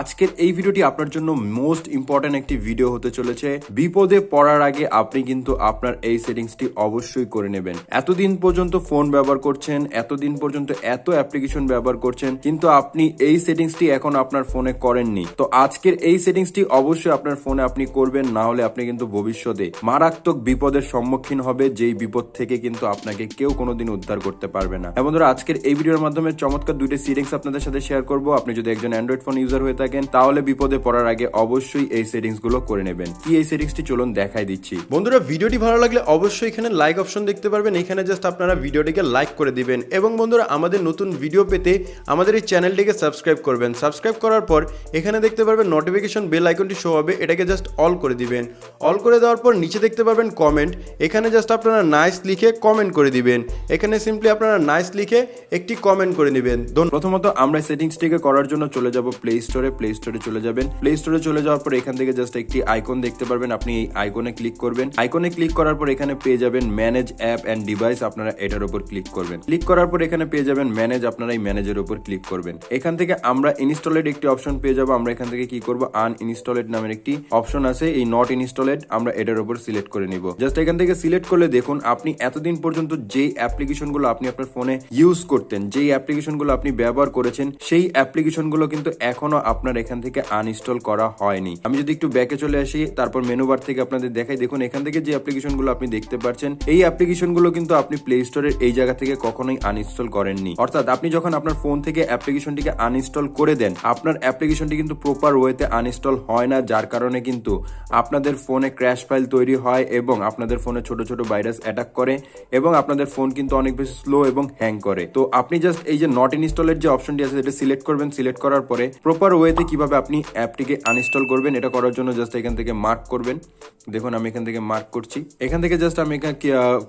আজকের এই ভিডিওটি আপনার জন্য মোস্ট ইম্পর্টেন্ট একটি ভিডিও হতে চলেছে। বিপদে পড়ার আগে আপনি কিন্তু আপনার এই সেটিংসটি অবশ্যই করে নেবেন। এতদিন পর্যন্ত ফোন ব্যবহার করছেন, এতদিন পর্যন্ত এত অ্যাপ্লিকেশন ব্যবহার করছেন, কিন্তু আপনি এই সেটিংসটি এখন আপনার ফোনে করেননি। তো আজকের এই সেটিংসটি অবশ্যই আপনার ফোনে আপনি করবেন, না হলে আপনি কিন্তু ভবিষ্যতে মারাত্মক বিপদের সম্মুখীন হবে, যেই বিপদ থেকে কিন্তু আপনাকে কেউ কোনোদিন উদ্ধার করতে পারবে না। এবং বন্ধুরা, আজকের এই ভিডিওর মাধ্যমে চমৎকার দুইটা সেটিংস আপনাদের সাথে শেয়ার করব। আপনি যদি একজন অ্যান্ড্রয়েড ফোন ইউজার হয়ে থাকেন তাহলে বিপদে পড়ার আগে অবশ্যই এই সেটিংস গুলো করে নেবেন। কি এই সেটিংসটি চলুন দেখাই দিচ্ছি। বন্ধুরা, ভিডিওটি ভালো লাগলে অবশ্যই এখানে লাইক অপশন দেখতে পারবেন, এখানে জাস্ট আপনারা ভিডিওটিকে লাইক করে দিবেন। এবং বন্ধুরা, আমাদের নতুন ভিডিও পেতে আমাদের এই চ্যানেলটিকে সাবস্ক্রাইব করবেন। সাবস্ক্রাইব করার পর এখানে দেখতে পারবেন নোটিফিকেশন বেল আইকনটি শো হবে, এটাকে জাস্ট অল করে দিবেন। অল করে দেওয়ার পর নিচে দেখতে পারবেন কমেন্ট, এখানে জাস্ট আপনারা নাইস লিখে কমেন্ট করে দিবেন। এখানে সিম্পলি আপনারা নাইস লিখে একটি কমেন্ট করে নেবেন। প্রথমত আমরা সেটিংসটিকে করার জন্য চলে যাব প্লে স্টোরে। প্লে স্টোরে চলে যাবেন। প্লে স্টোরে চলে যাওয়ার পর এখান থেকে জাস্ট একটি আইকন দেখতে পারবেন, আপনি এই আইকনে ক্লিক করবেন। আইকনে ক্লিক করার পর এখানে পেয়ে যাবেন ম্যানেজ অ্যাপ এন্ড ডিভাইস, আপনারা এটার উপর ক্লিক করবেন। ক্লিক করার পর এখানে পেয়ে যাবেন ম্যানেজ, আপনারা এই ম্যানেজের উপর ক্লিক করবেন। এখান থেকে আমরা ইনস্টলেড একটি অপশন পেয়ে যাব। আমরা এখান থেকে কি করব, আনইনস্টলেড নামের একটি অপশন আছে, এই নট ইনস্টলেড, আমরা এটার উপর সিলেক্ট করে নিব। জাস্ট এখান থেকে সিলেক্ট করলে দেখুন আপনি এতদিন পর্যন্ত যেই অ্যাপ্লিকেশন গুলো আপনি আপনার ফোনে ইউজ করতেন, যেই অ্যাপ্লিকেশন গুলো আপনি ব্যবহার করেছেন, সেই অ্যাপ্লিকেশন গুলো কিন্তু এখনো আপনার এখান থেকে আনইনস্টল করা হয়নি। আমি যদি একটু ব্যাকে চলে আসি, তারপর মেনু বার থেকে আপনাদের দেখাই, দেখুন এখান থেকে যে অ্যাপ্লিকেশন গুলো আপনি দেখতে পাচ্ছেন, এই অ্যাপ্লিকেশন গুলো কিন্তু আপনি প্লে স্টোরের এই জায়গা থেকে কখনোই আনইনস্টল করেননি। অর্থাৎ আপনি যখন আপনার ফোন থেকে অ্যাপ্লিকেশনটিকে আনইনস্টল করে দেন, আপনার অ্যাপ্লিকেশনটি কিন্তু প্রপার ওয়েতে আনইনস্টল হয় না, যার কারণে কিন্তু আপনাদের ফোনে ক্র্যাশ ফাইল তৈরি হয় এবং আপনাদের ফোনে ছোট ছোট ভাইরাস অ্যাটাক করে এবং আপনাদের ফোন কিন্তু অনেক বেশি স্লো এবং হ্যাং করে। তো আপনি জাস্ট এই যে নট ইনস্টলের যে অপশনটি আছে সেটা সিলেক্ট করবেন। সিলেক্ট করার পরে প্রপার ওয়েতে কিভাবে আপনি অ্যাপটিকে আনইনস্টল করবেন, এটা করার জন্য জাস্ট এখান থেকে মার্ক করবেন। দেখুন আমি এখান থেকে মার্ক করছি। এখান থেকে জাস্ট আমি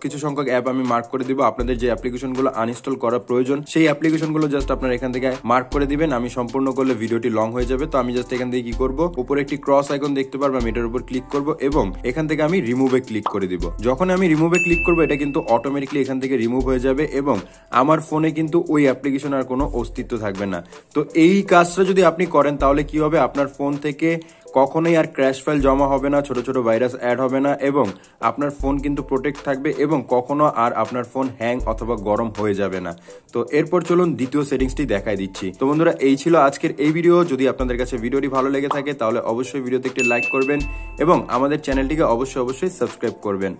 কিছু সংখ্যক অ্যাপ আমি মার্ক করে দিব। আপনাদের যে অ্যাপ্লিকেশন গুলো আনইনস্টল করা প্রয়োজন, সেই অ্যাপ্লিকেশন গুলো জাস্ট আপনারা এখান থেকে মার্ক করে দিবেন। আমি সম্পূর্ণ করলে ভিডিওটি লং হয়ে যাবে, তো আমি জাস্ট এখান থেকে কি করব, উপরে একটি ক্রস আইকন দেখতে পারবো, আমি এটার উপর ক্লিক করব এবং এখান থেকে আমি রিমুভে ক্লিক করে দিব। যখন আমি রিমুভে ক্লিক করবো, এটা কিন্তু অটোমেটিকলি এখান থেকে রিমুভ হয়ে যাবে এবং আমার ফোনে কিন্তু ওই অ্যাপ্লিকেশন আর কোনো অস্তিত্ব থাকবে না। তো এই কাজটা যদি আপনি করেন তাহলে কি হবে, আপনার ফোন থেকে কখনোই আর ক্র্যাশ ফাইল জমা হবে না, ছোট ছোট ভাইরাস অ্যাড হবে না এবং আপনার ফোন কিন্তু প্রোটেক্ট থাকবে এবং কখনো আর আপনার ফোন হ্যাং অথবা গরম হয়ে যাবে না। তো এরপর চলুন দ্বিতীয় সেটিংসটি দেখাই দিচ্ছি। তো বন্ধুরা, এই ছিল আজকের এই ভিডিও। যদি আপনাদের কাছে ভিডিওটি ভালো লেগে থাকে তাহলে অবশ্যই ভিডিওতে একটি লাইক করবেন এবং আমাদের চ্যানেলটিকে অবশ্যই সাবস্ক্রাইব করবেন।